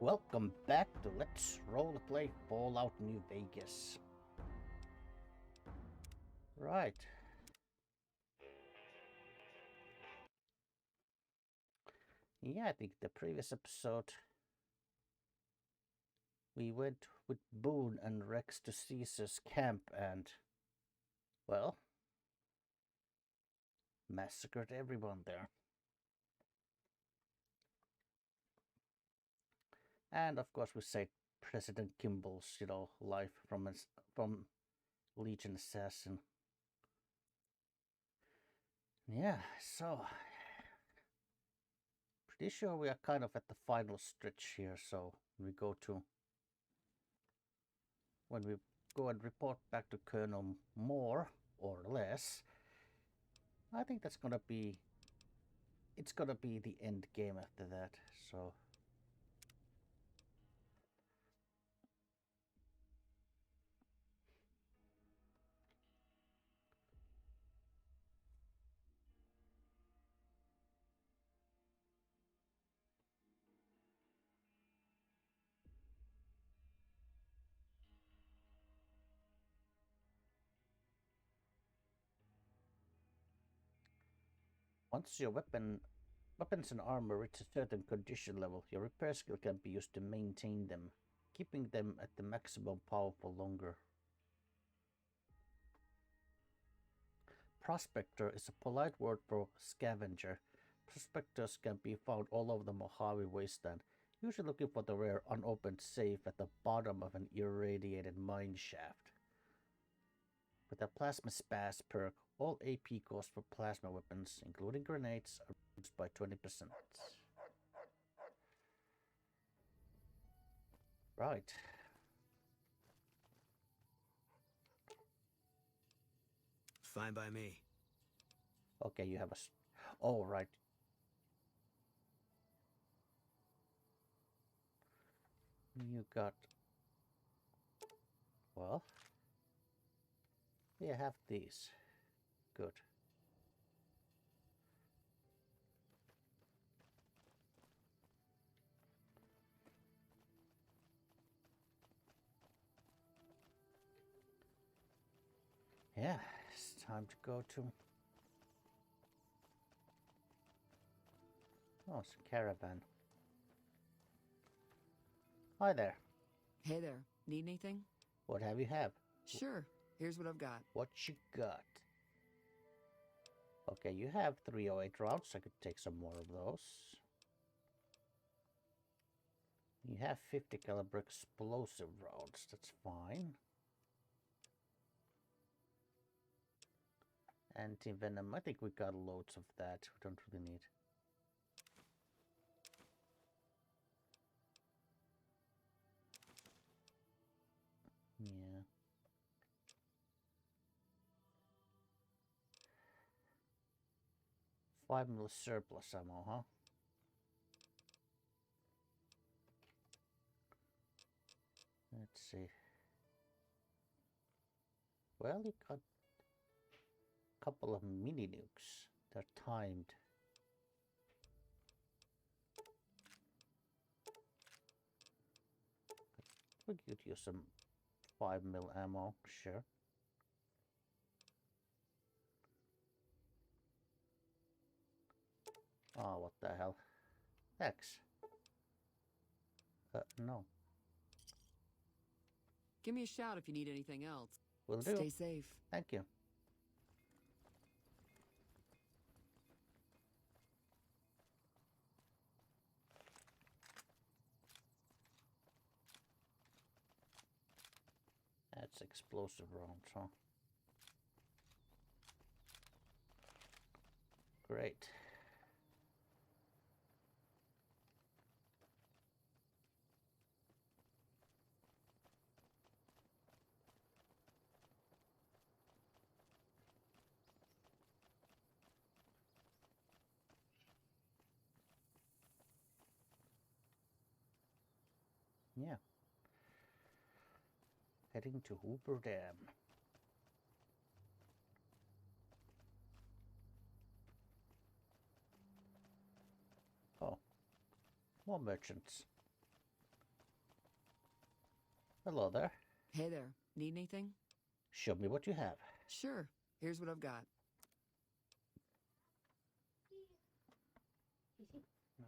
Welcome back to Let's Roleplay Fallout New Vegas. Right. Yeah, I think the previous episode we went with Boone and Rex to Caesar's camp and, well, massacred everyone there. And of course we saved President Kimball's, life from Legion assassin. Yeah, so pretty sure we are kind of at the final stretch here, so when we go and report back to Colonel more or less, I think it's gonna be the end game after that. So once your weapons and armor reach a certain condition level, your repair skill can be used to maintain them, keeping them at the maximum power for longer. Prospector is a polite word for scavenger. Prospectors can be found all over the Mojave wasteland, usually looking for the rare unopened safe at the bottom of an irradiated mine shaft. With a Plasma Spaz perk, all AP costs for plasma weapons, including grenades, are reduced by 20%. Right. Fine by me. Okay, you have a... Oh, right. You got... Well... Yeah, have these. Good. Yeah, it's time to go to... Oh, it's a caravan. Hi there. Hey there. Need anything? What have you have? Sure. Here's what I've got. What you got? Okay, you have 308 rounds. I could take some more of those. You have 50 caliber explosive rounds. That's fine. Anti-venom. I think we got loads of that. We don't really need. Yeah. $5 mil surplus ammo, huh? Let's see. Well, you got a couple of mini nukes. They're timed. We could use some 5 mil ammo, sure. Oh, what the hell? X. No. Give me a shout if you need anything else. Will do. Stay safe. Thank you. That's explosive rounds, huh? Great. Yeah. Heading to Hoover Dam. Oh, more merchants. Hello there. Hey there. Need anything? Show me what you have. Sure. Here's what I've got. No.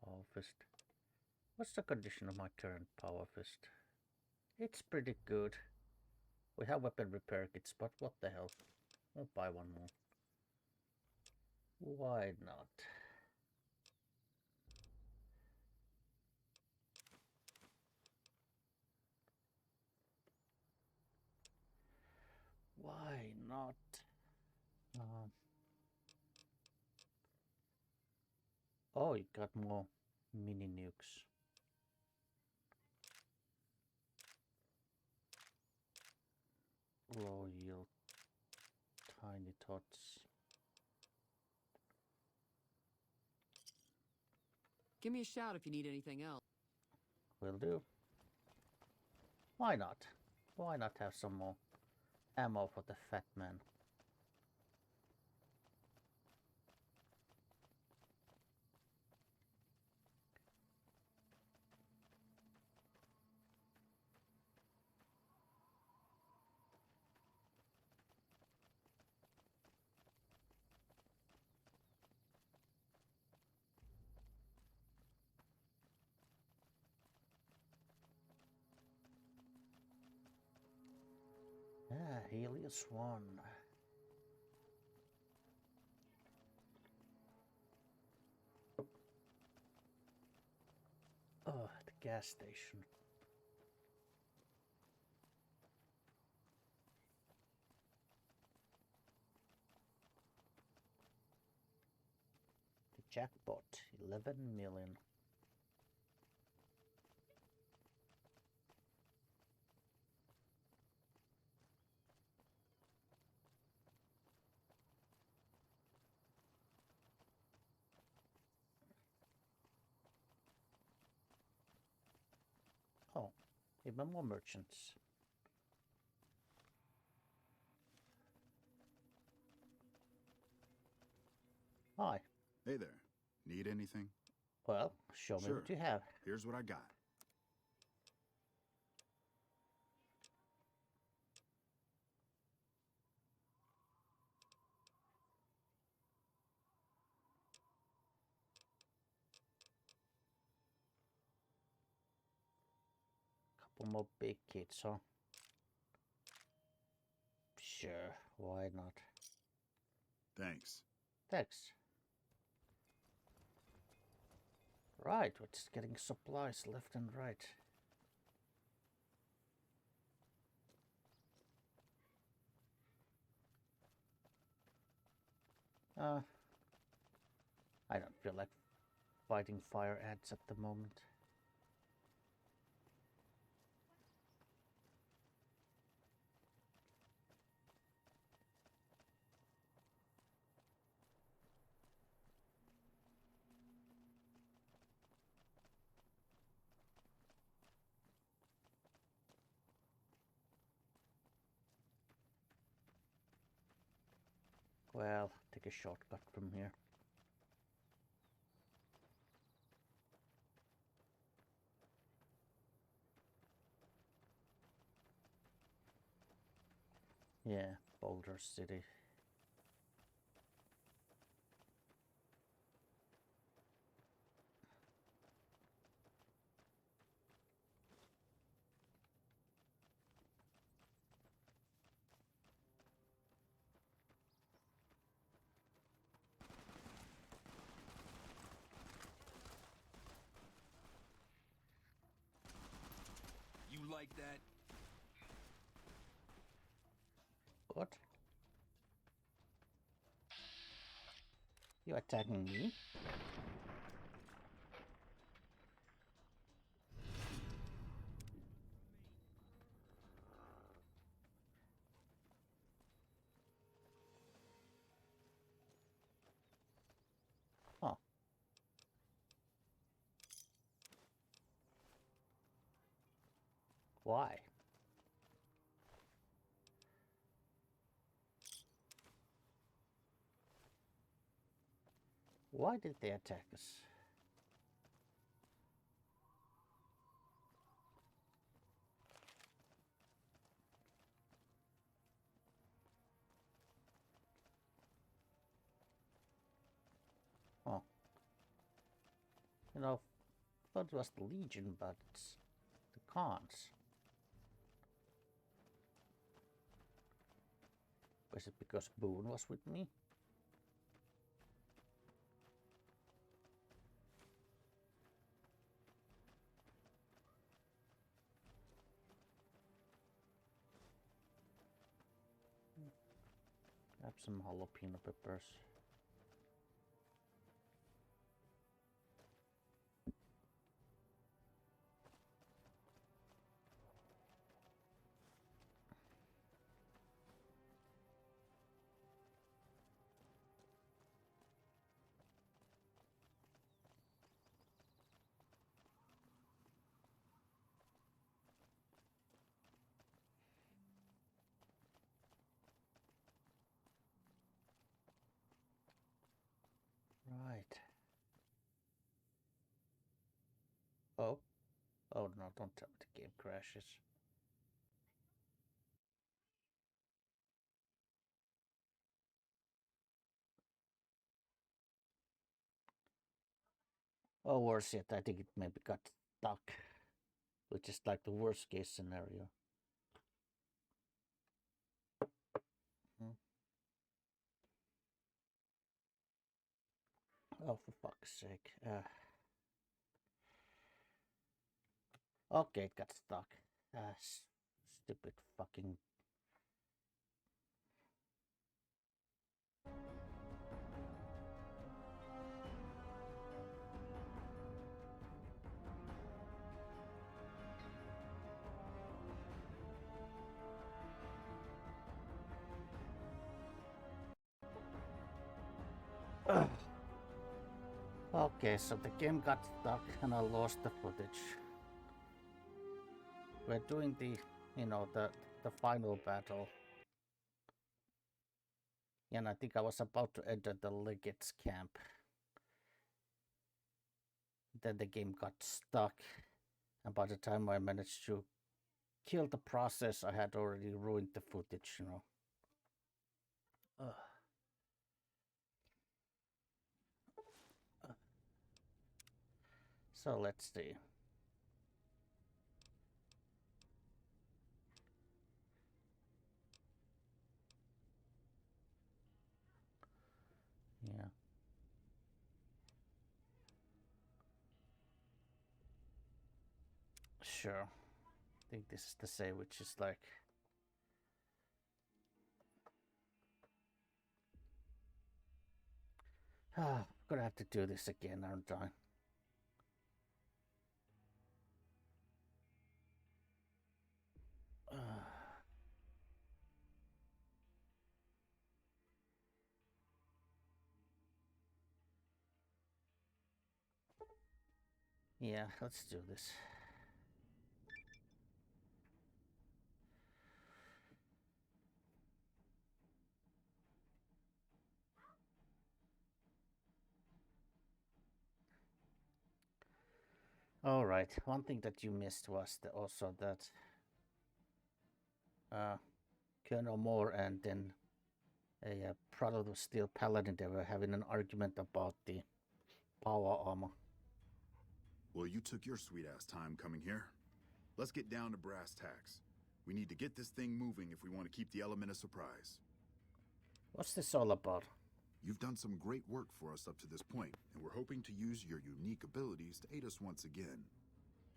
Power fist. What's the condition of my current power fist? It's pretty good. We have weapon repair kits, but what the hell? I'll buy one more. Why not? Why not? Oh, you got more mini nukes. Low yield, tiny tots. Give me a shout if you need anything else. Will do. Why not? Why not have some more ammo for the fat man? Ah, Helios 1. Oh, the gas station. The jackpot, 11 million. Oh, even more merchants. Hi. Hey there. Need anything? Well, show me what you have. Here's what I got. Couple more big kits, huh? Sure, why not? Thanks. Thanks. Right, we're just getting supplies left and right. I don't feel like fighting fire ants at the moment. Well, take a shortcut from here. Yeah, Boulder City. You like that? What? You attacking me? Huh. Why? Why did they attack us? Oh. You know, I thought it was the Legion, but it's the cons. Was it because Boone was with me? Have some jalapeno peppers. Right. Oh. Oh no, don't tell me the game crashes. Oh, worse yet, I think it maybe got stuck. Which is like the worst case scenario. Oh, for fuck's sake. Okay, it got stuck. Stupid fucking... Ugh. Okay, so the game got stuck and I lost the footage. We're doing the, the final battle. And I think I was about to enter the Legate's camp. Then the game got stuck. And by the time I managed to kill the process, I had already ruined the footage, Ugh. So let's see. Yeah. Sure. I think this is the same, which is like... I'm gonna have to do this again, aren't I? Yeah, let's do this. Alright, one thing that you missed was also that Colonel Moore and then a Product of Steel Paladin, they were having an argument about the power armor. Well, you took your sweet-ass time coming here. Let's get down to brass tacks. We need to get this thing moving if we want to keep the element of surprise. What's this all about? You've done some great work for us up to this point, and we're hoping to use your unique abilities to aid us once again.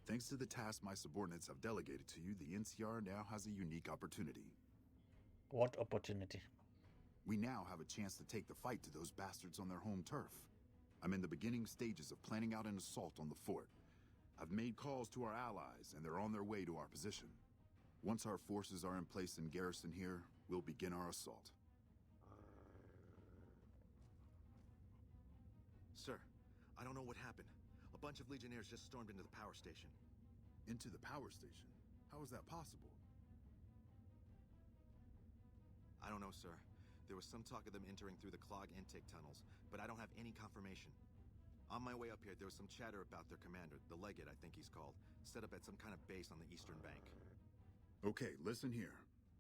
Thanks to the task my subordinates have delegated to you, the NCR now has a unique opportunity. What opportunity? We now have a chance to take the fight to those bastards on their home turf. I'm in the beginning stages of planning out an assault on the fort. I've made calls to our allies, and they're on their way to our position. Once our forces are in place in garrison here, we'll begin our assault. Sir, I don't know what happened. A bunch of Legionnaires just stormed into the power station. Into the power station? How is that possible? I don't know, sir. There was some talk of them entering through the clog intake tunnels, but I don't have any confirmation. On my way up here, there was some chatter about their commander, the Legate, I think he's called, set up at some kind of base on the eastern bank. Okay, listen here.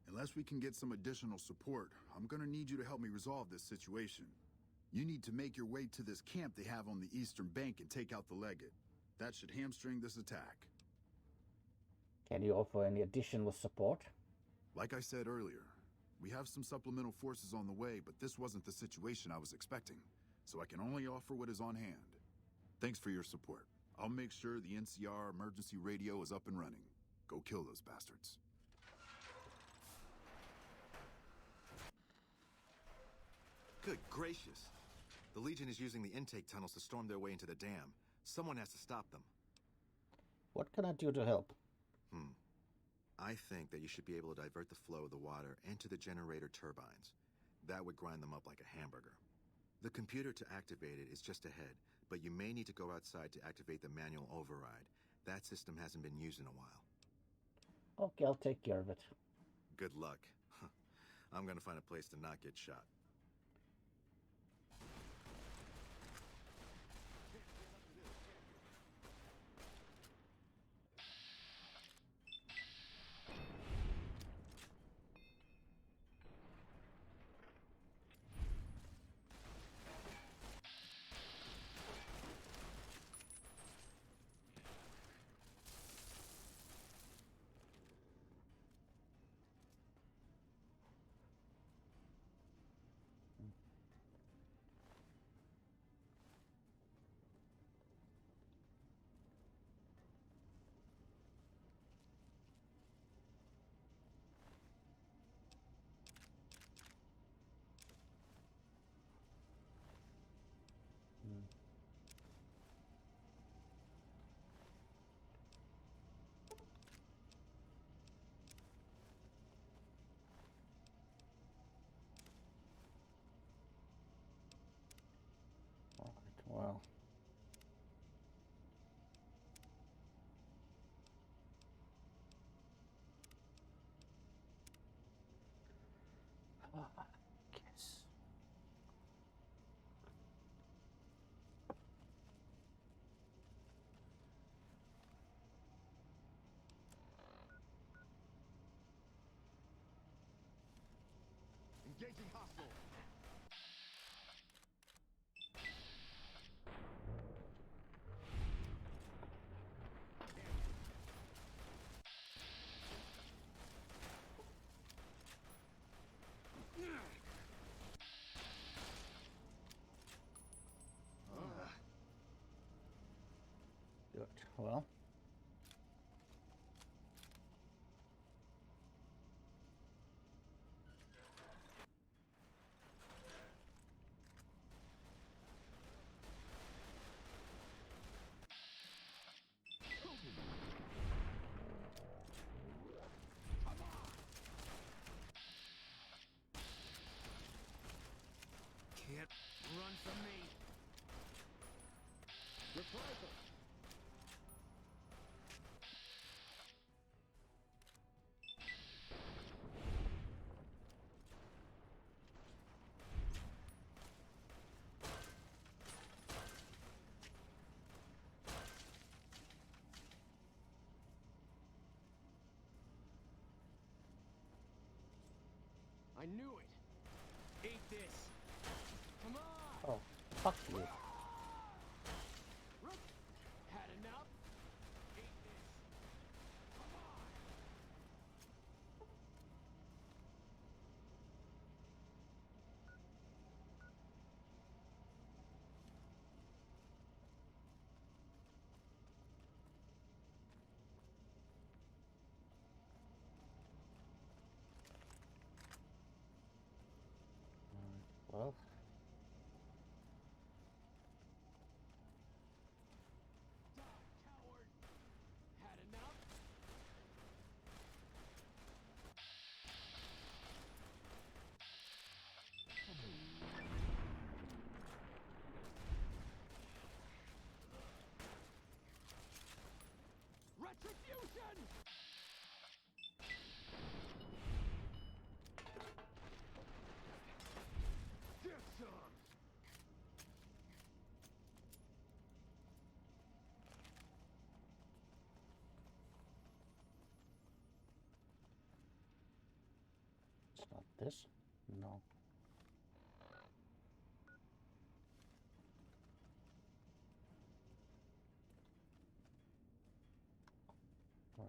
Unless we can get some additional support, I'm gonna need you to help me resolve this situation. You need to make your way to this camp they have on the eastern bank and take out the Legate. That should hamstring this attack. Can you offer any additional support? Like I said earlier, we have some supplemental forces on the way, but this wasn't the situation I was expecting, so I can only offer what is on hand. Thanks for your support. I'll make sure the NCR emergency radio is up and running. Go kill those bastards. Good gracious! The Legion is using the intake tunnels to storm their way into the dam. Someone has to stop them. What can I do to help? I think that you should be able to divert the flow of the water into the generator turbines. That would grind them up like a hamburger. The computer to activate it is just ahead, but you may need to go outside to activate the manual override. That system hasn't been used in a while. Okay, I'll take care of it. Good luck. I'm gonna find a place to not get shot. Well, I guess. Engaging hostile! Good. Well. Can't run from me. Reprisal. I knew it. Eat this. Come on. Oh, fuck you. Had enough? Eat this. Come on. Well. Die, coward. Had enough? Retribution! It's not this. No. Right.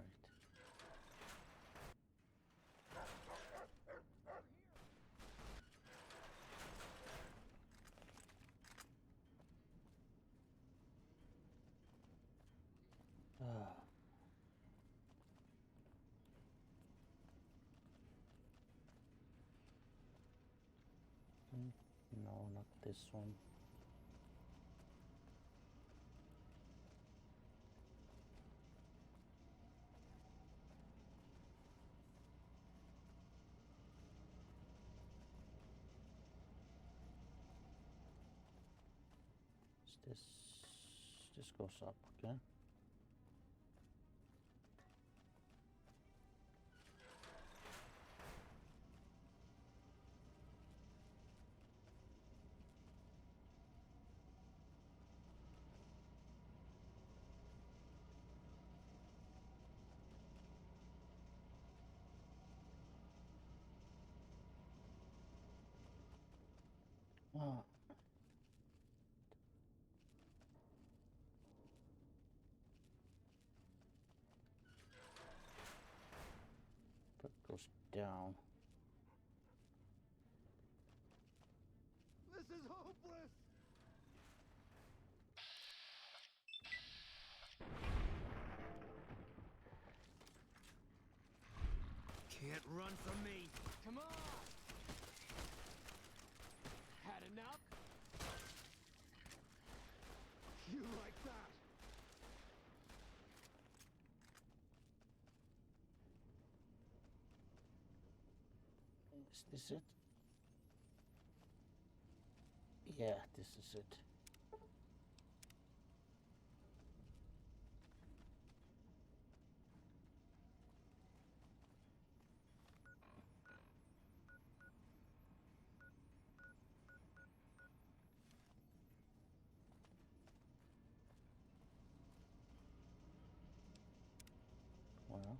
No, not this one. This goes up, okay? Ah. But it goes down. This is hopeless! Can't run from me! Come on! Had enough? You like that? Is this it? Yeah, this is it. Well.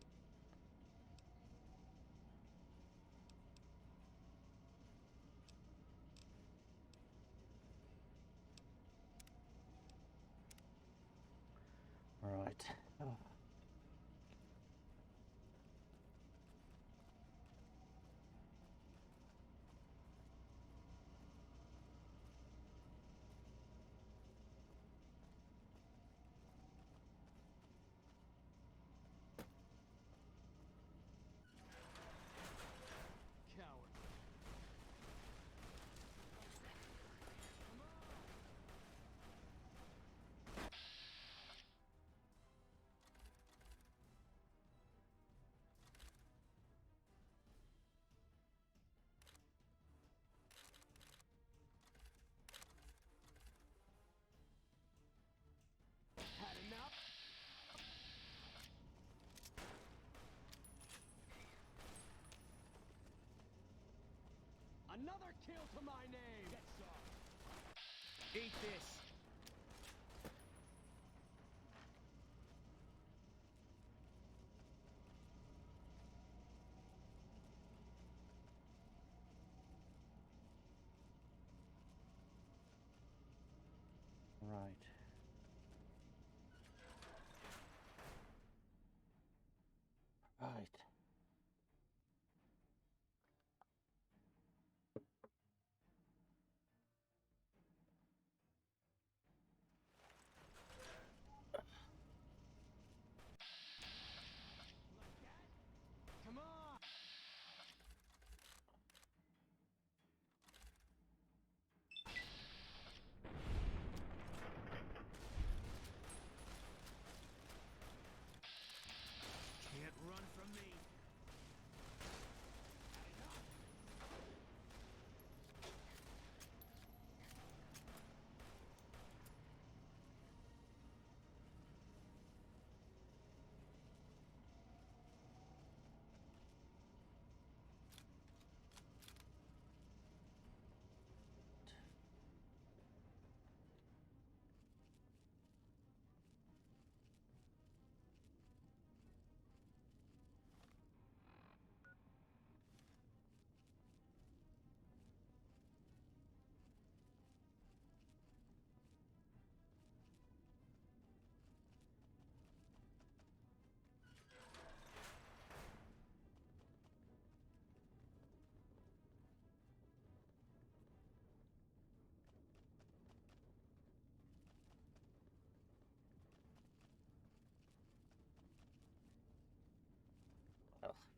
Right. Oh. Coward. Had enough? Another kill to my name! Get some! Eat this! Right. Right.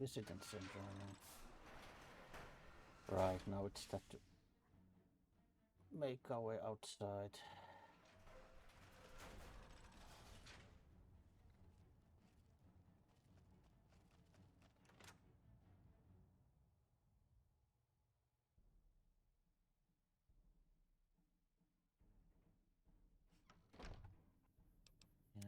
Dissident syndrome. Right, now it's time to make our way outside. Yeah.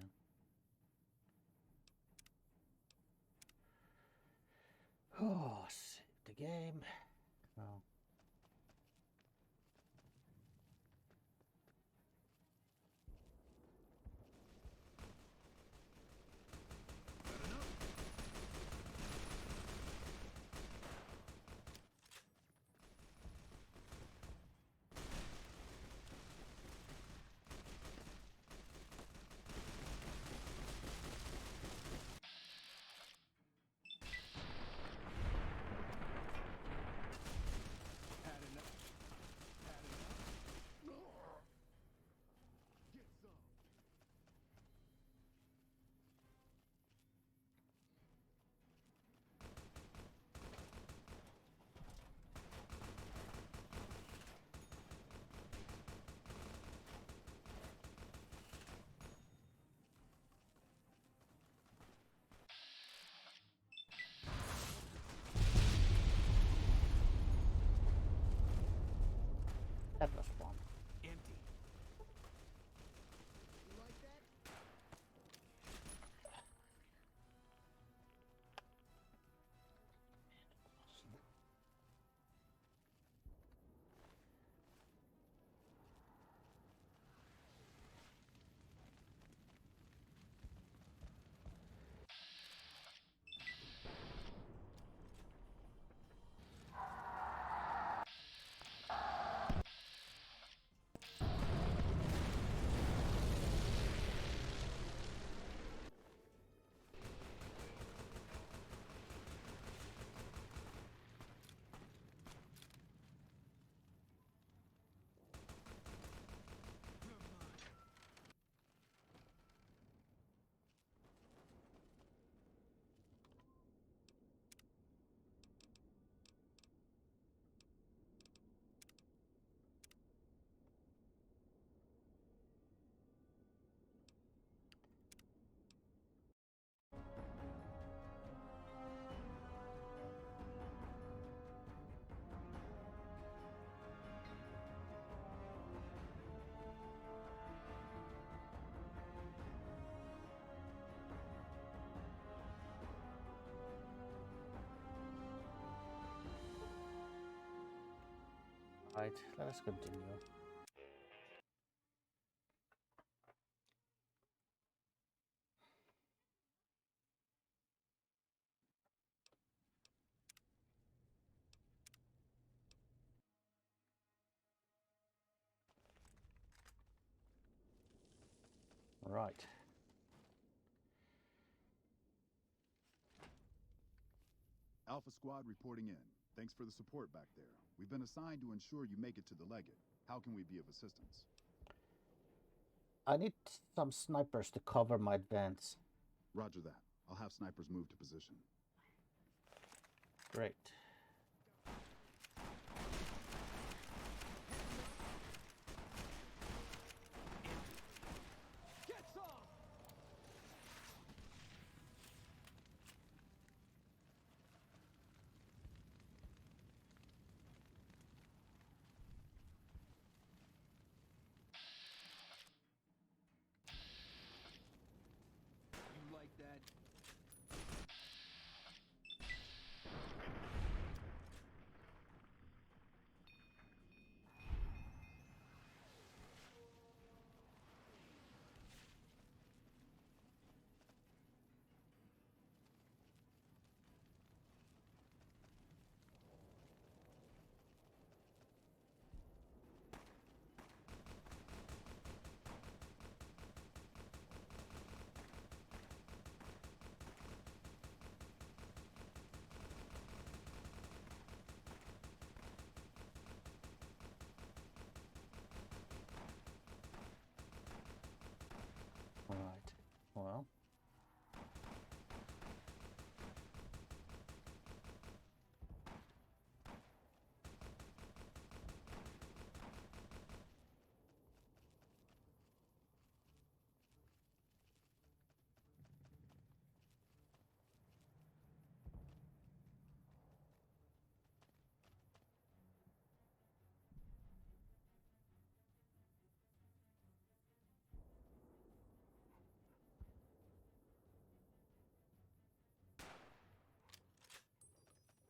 Oh, save the game. No. Had enough. Had enough. Get some. That was fun. Empty. Right, let us continue. Right. Alpha Squad reporting in. Thanks for the support back there. We've been assigned to ensure you make it to the Legate. How can we be of assistance? I need some snipers to cover my advance. Roger that. I'll have snipers move to position. Great. Get some. You like that?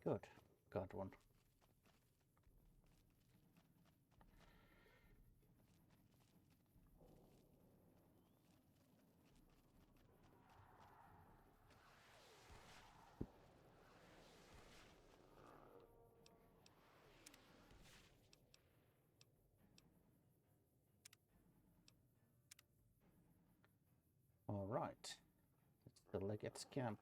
Good. Got one. All right. It's the Legate's camp.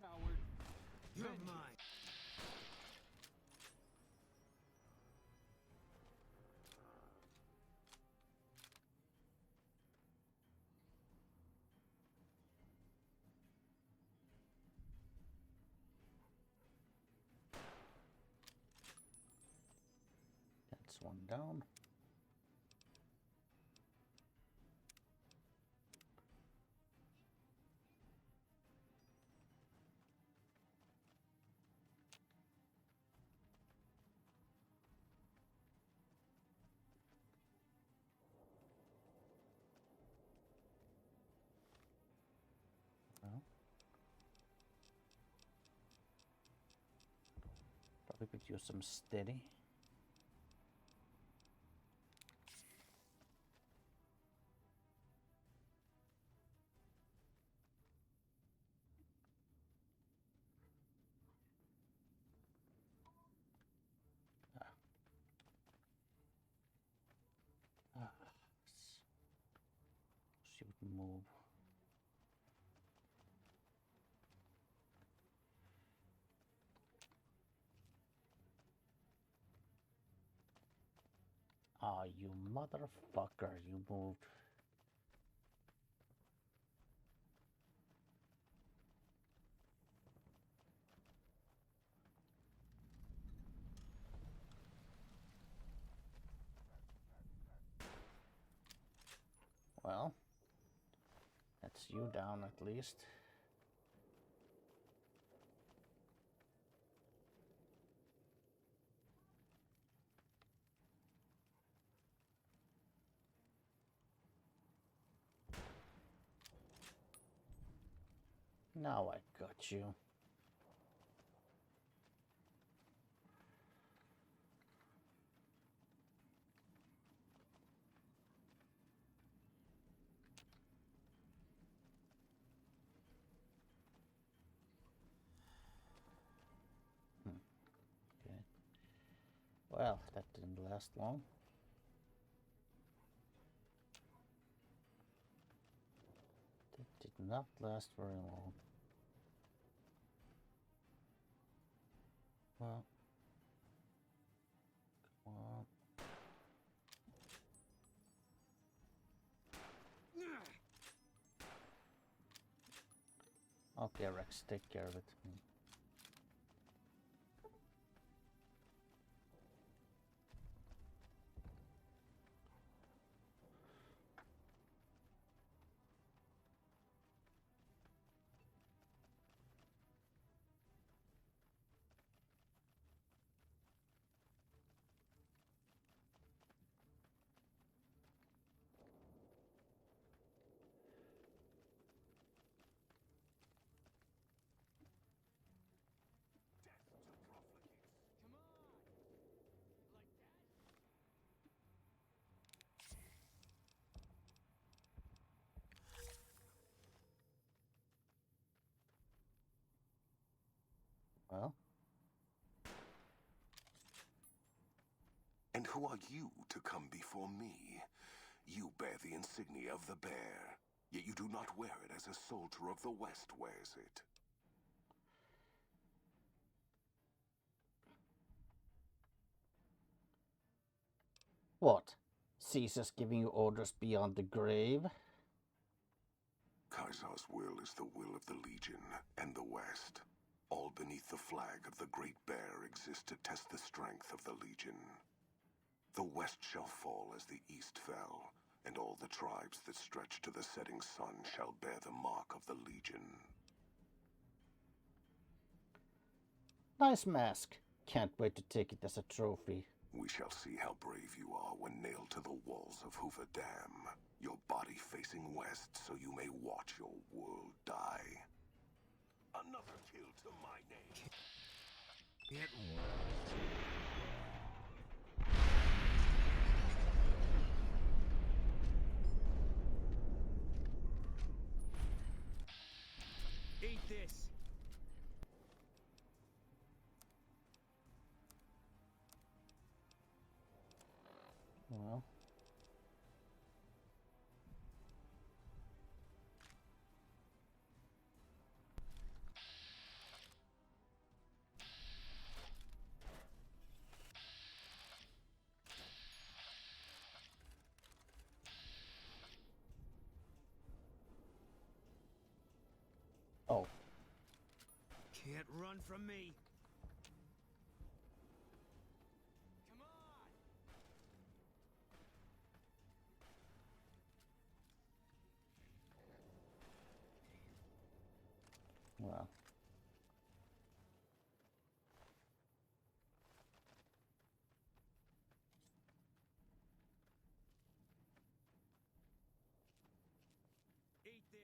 Coward. You're Vengeance. mine. That's one down. Well, probably could use some steady. She would move. Ah, you motherfucker, you moved. Well, that's you down at least. Now I got you. Okay. Well, that didn't last long. That did not last very long. Well, come on. Okay, Rex, take care of it. Come on. Like that? Well, And who are you to come before me? You bear the insignia of the bear, yet you do not wear it as a soldier of the West wears it. what? Caesar's giving you orders beyond the grave? Caesar's will is the will of the Legion and the West. All beneath the flag of the Great Bear exists to test the strength of the Legion. The West shall fall as the East fell, and all the tribes that stretch to the setting sun shall bear the mark of the Legion. Nice mask. Can't wait to take it as a trophy. We shall see how brave you are when nailed to the walls of Hoover Dam, your body facing west so you may watch your world die. Another kill to my name. Eat this. Well. Oh. Can't run from me. Come on. Well. Eat this.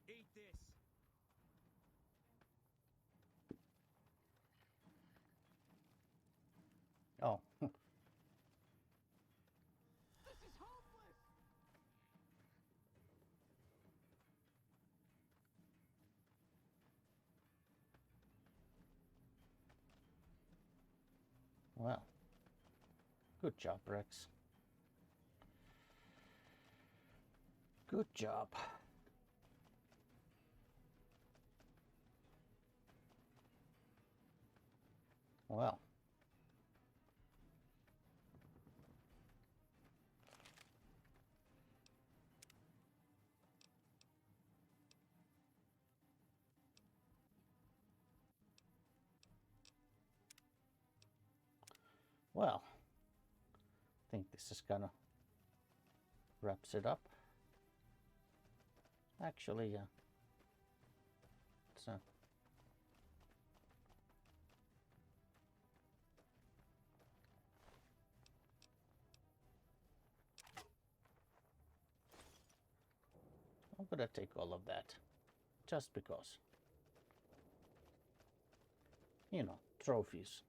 Eat this. Oh. This is hopeless. Well. Good job, Rex. Good job. Well. Well, I think this is gonna wraps it up. Actually, yeah. So I'm gonna take all of that, just because. You know, trophies.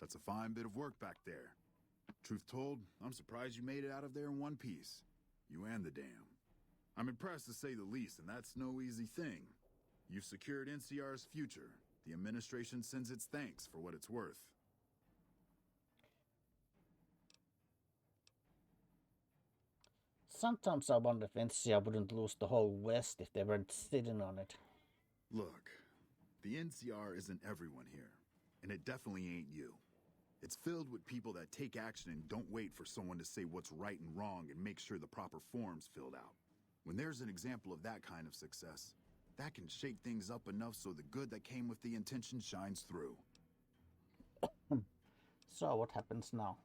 That's a fine bit of work back there. Truth told, I'm surprised you made it out of there in one piece. You and the dam. I'm impressed to say the least, and that's no easy thing. You've secured NCR's future. The administration sends its thanks for what it's worth. Sometimes I wonder if NCR wouldn't lose the whole West if they weren't sitting on it. Look, the NCR isn't everyone here, and it definitely ain't you. It's filled with people that take action and don't wait for someone to say what's right and wrong and make sure the proper form's filled out. When there's an example of that kind of success, that can shake things up enough so the good that came with the intention shines through. So what happens now?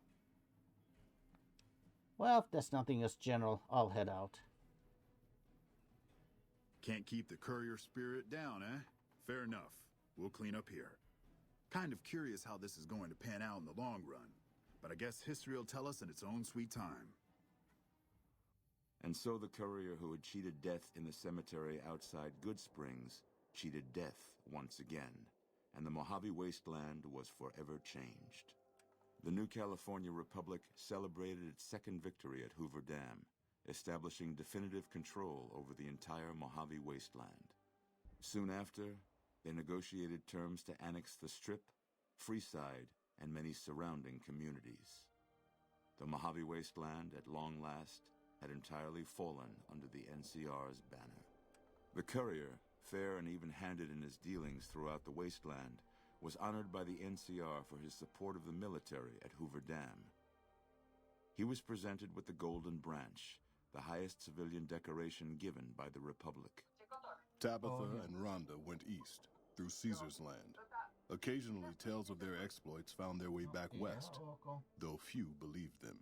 Well, if there's nothing else, General, I'll head out. Can't keep the courier spirit down, eh? Fair enough. We'll clean up here. Kind of curious how this is going to pan out in the long run, but I guess history will tell us in its own sweet time. And so the courier who had cheated death in the cemetery outside Good Springs cheated death once again, and the Mojave Wasteland was forever changed. The new California Republic celebrated its second victory at Hoover Dam, establishing definitive control over the entire Mojave Wasteland. Soon after, they negotiated terms to annex the Strip, Freeside, and many surrounding communities. The Mojave Wasteland, at long last, had entirely fallen under the NCR's banner. The courier, fair and even-handed in his dealings throughout the wasteland, was honored by the NCR for his support of the military at Hoover Dam. He was presented with the Golden Branch, the highest civilian decoration given by the Republic. Tabitha and Rhonda went east, through Caesar's land. Occasionally, tales of their exploits found their way back west, though few believed them.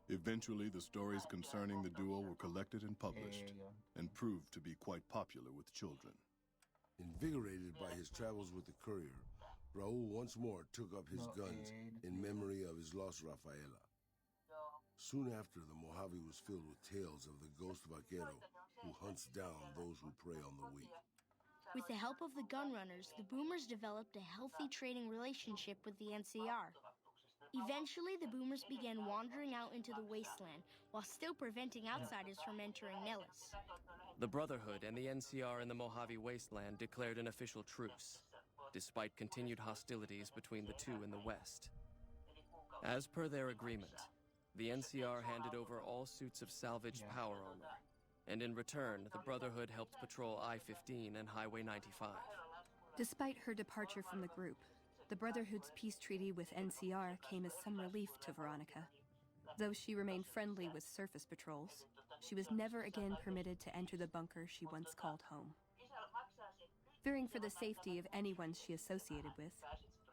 Eventually, the stories concerning the duo were collected and published, and proved to be quite popular with children. Invigorated by his travels with the courier, Raul once more took up his guns in memory of his lost Rafaela. Soon after, the Mojave was filled with tales of the ghost vaquero who hunts down those who prey on the weak. With the help of the gunrunners, the Boomers developed a healthy trading relationship with the NCR. Eventually, the Boomers began wandering out into the wasteland while still preventing outsiders from entering Nellis. The Brotherhood and the NCR in the Mojave Wasteland declared an official truce, despite continued hostilities between the two in the west. As per their agreement, the NCR handed over all suits of salvaged power armor, and in return, the Brotherhood helped patrol I-15 and Highway 95. Despite her departure from the group, the Brotherhood's peace treaty with NCR came as some relief to Veronica. Though she remained friendly with surface patrols, she was never again permitted to enter the bunker she once called home. Fearing for the safety of anyone she associated with,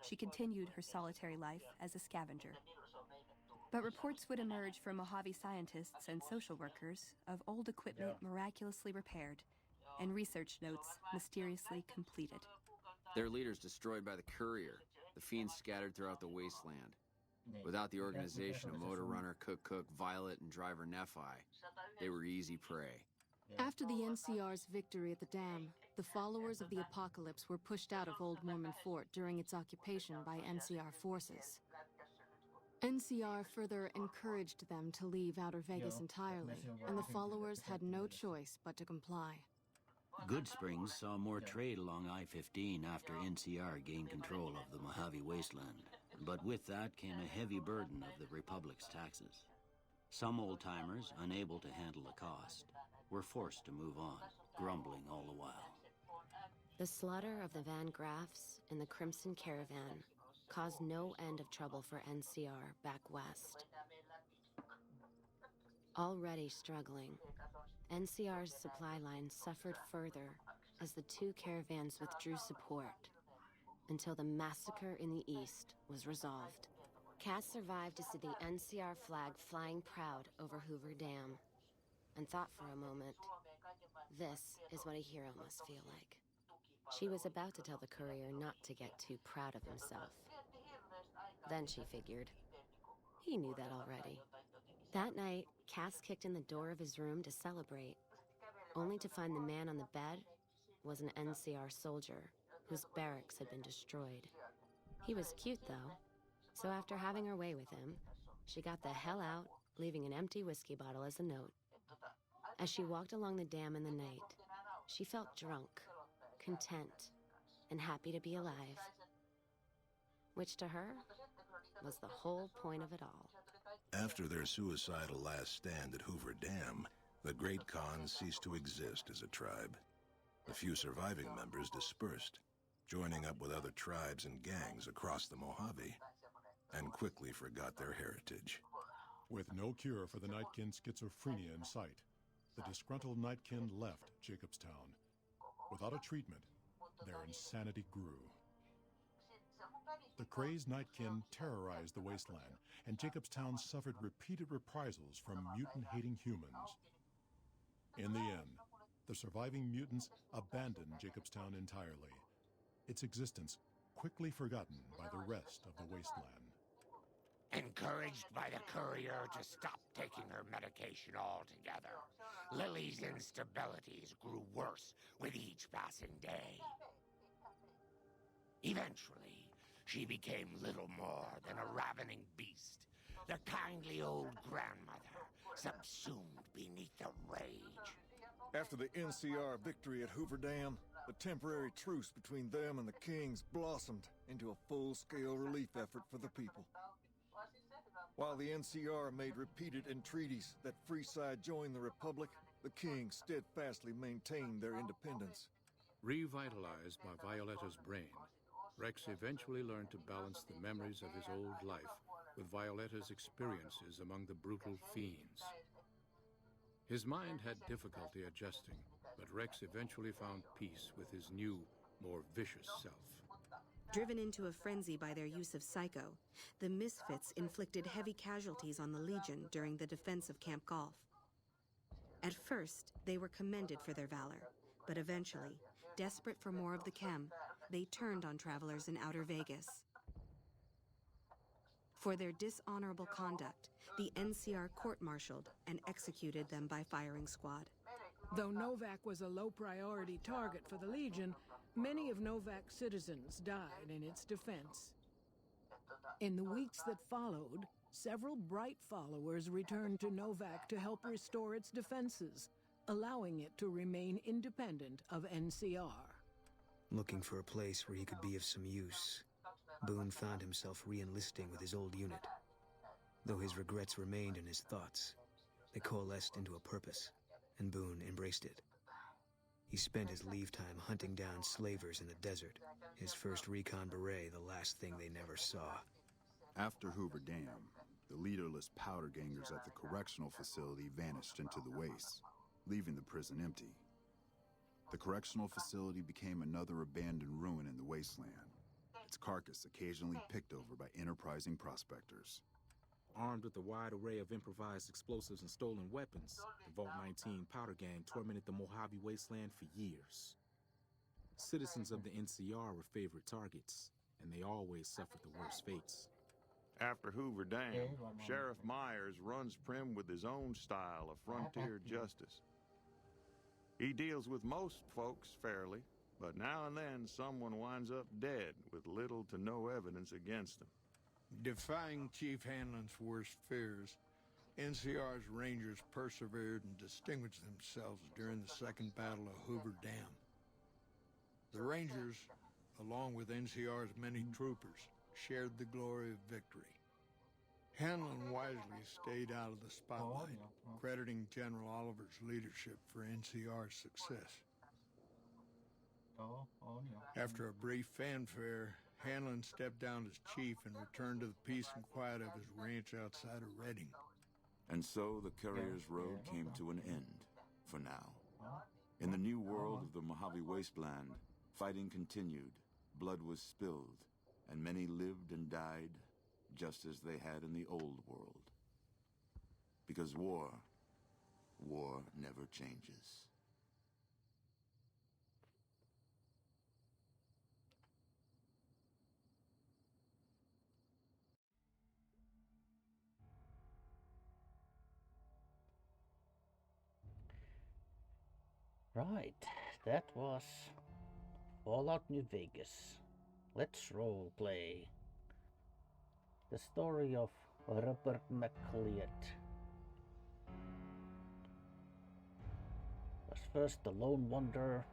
she continued her solitary life as a scavenger. But reports would emerge from Mojave scientists and social workers of old equipment miraculously repaired and research notes mysteriously completed. Their leaders destroyed by the courier, the fiends scattered throughout the wasteland. Without the organization of Motor Runner, Cook, Violet, and Driver Nephi, they were easy prey. After the NCR's victory at the dam, the followers of the Apocalypse were pushed out of Old Mormon Fort during its occupation by NCR forces. NCR further encouraged them to leave Outer Vegas entirely, and the followers had no choice but to comply. Good Springs saw more trade along I-15 after NCR gained control of the Mojave Wasteland, but with that came a heavy burden of the Republic's taxes. Some old-timers, unable to handle the cost, were forced to move on, grumbling all the while. The slaughter of the Van Graffs and the Crimson Caravan caused no end of trouble for NCR back west. Already struggling, NCR's supply lines suffered further as the two caravans withdrew support until the massacre in the east was resolved. Cass survived to see the NCR flag flying proud over Hoover Dam and thought for a moment, this is what a hero must feel like. She was about to tell the courier not to get too proud of himself. Then she figured, he knew that already. That night, Cass kicked in the door of his room to celebrate, only to find the man on the bed was an NCR soldier whose barracks had been destroyed. He was cute, though, so after having her way with him, she got the hell out, leaving an empty whiskey bottle as a note. As she walked along the dam in the night, she felt drunk, content, and happy to be alive, which to her was the whole point of it all. After their suicidal last stand at Hoover Dam, the Great Khan ceased to exist as a tribe. The few surviving members dispersed, joining up with other tribes and gangs across the Mojave, and quickly forgot their heritage. With no cure for the Nightkin schizophrenia in sight, the disgruntled Nightkin left Jacobstown. Without a treatment, their insanity grew. The crazed Nightkin terrorized the wasteland, and Jacobstown suffered repeated reprisals from mutant-hating humans. In the end, the surviving mutants abandoned Jacobstown entirely, its existence quickly forgotten by the rest of the wasteland. Encouraged by the courier to stop taking her medication altogether, Lily's instabilities grew worse with each passing day. Eventually, she became little more than a ravening beast, the kindly old grandmother subsumed beneath the rage. After the NCR victory at Hoover Dam, the temporary truce between them and the Kings blossomed into a full-scale relief effort for the people. While the NCR made repeated entreaties that Freeside join the Republic, the King steadfastly maintained their independence. Revitalized by Violetta's brain, Rex eventually learned to balance the memories of his old life with Violetta's experiences among the brutal fiends. His mind had difficulty adjusting, but Rex eventually found peace with his new, more vicious self. Driven into a frenzy by their use of Psycho, the Misfits inflicted heavy casualties on the Legion during the defense of Camp Golf. At first, they were commended for their valor, but eventually, desperate for more of the chem, they turned on travelers in Outer Vegas. For their dishonorable conduct, the NCR court-martialed and executed them by firing squad. Though Novak was a low-priority target for the Legion, many of Novak's citizens died in its defense. In the weeks that followed, several bright followers returned to Novak to help restore its defenses, allowing it to remain independent of NCR. Looking for a place where he could be of some use, Boone found himself re-enlisting with his old unit. Though his regrets remained in his thoughts, they coalesced into a purpose, and Boone embraced it. He spent his leave time hunting down slavers in the desert, his first recon beret the last thing they never saw. After Hoover Dam, the leaderless powder gangers at the correctional facility vanished into the wastes, leaving the prison empty. The correctional facility became another abandoned ruin in the wasteland, its carcass occasionally picked over by enterprising prospectors. Armed with a wide array of improvised explosives and stolen weapons, the Vault 19 powder gang tormented the Mojave Wasteland for years. Citizens of the NCR were favorite targets, and they always suffered the worst fates. After Hoover Dam, Sheriff Myers runs Prim with his own style of frontier justice. He deals with most folks fairly, but now and then someone winds up dead with little to no evidence against them. Defying Chief Hanlon's worst fears, NCR's Rangers persevered and distinguished themselves during the Second Battle of Hoover Dam. The Rangers, along with NCR's many troopers, shared the glory of victory. Hanlon wisely stayed out of the spotlight, crediting General Oliver's leadership for NCR's success. After a brief fanfare, Hanlon stepped down as chief and returned to the peace and quiet of his ranch outside of Reading. And so the Courier's Road came to an end, for now. In the new world of the Mojave Wasteland, fighting continued, blood was spilled, and many lived and died just as they had in the old world. Because war never changes. Right, that was Fallout New Vegas. Let's role play the story of Rupert McLeod. Was first the Lone Wanderer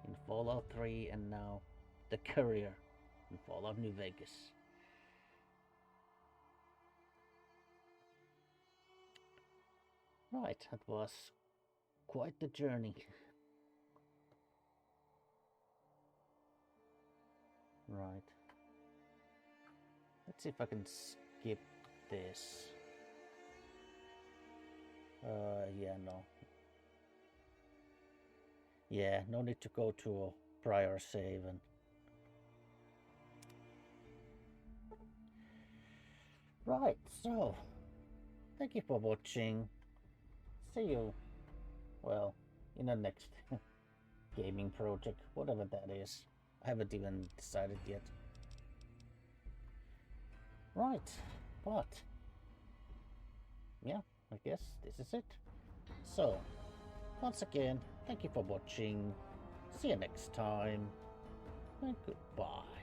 in Fallout 3 and now the Courier in Fallout New Vegas. Right, that was quite the journey. Right. Let's see if I can skip this. Yeah, no. Yeah, no need to go to a prior save and... Right, so... Thank you for watching. See you, well, in the next gaming project, whatever that is. I haven't even decided yet. Right, but yeah, I guess this is it. So, once again, thank you for watching. See you next time, and goodbye.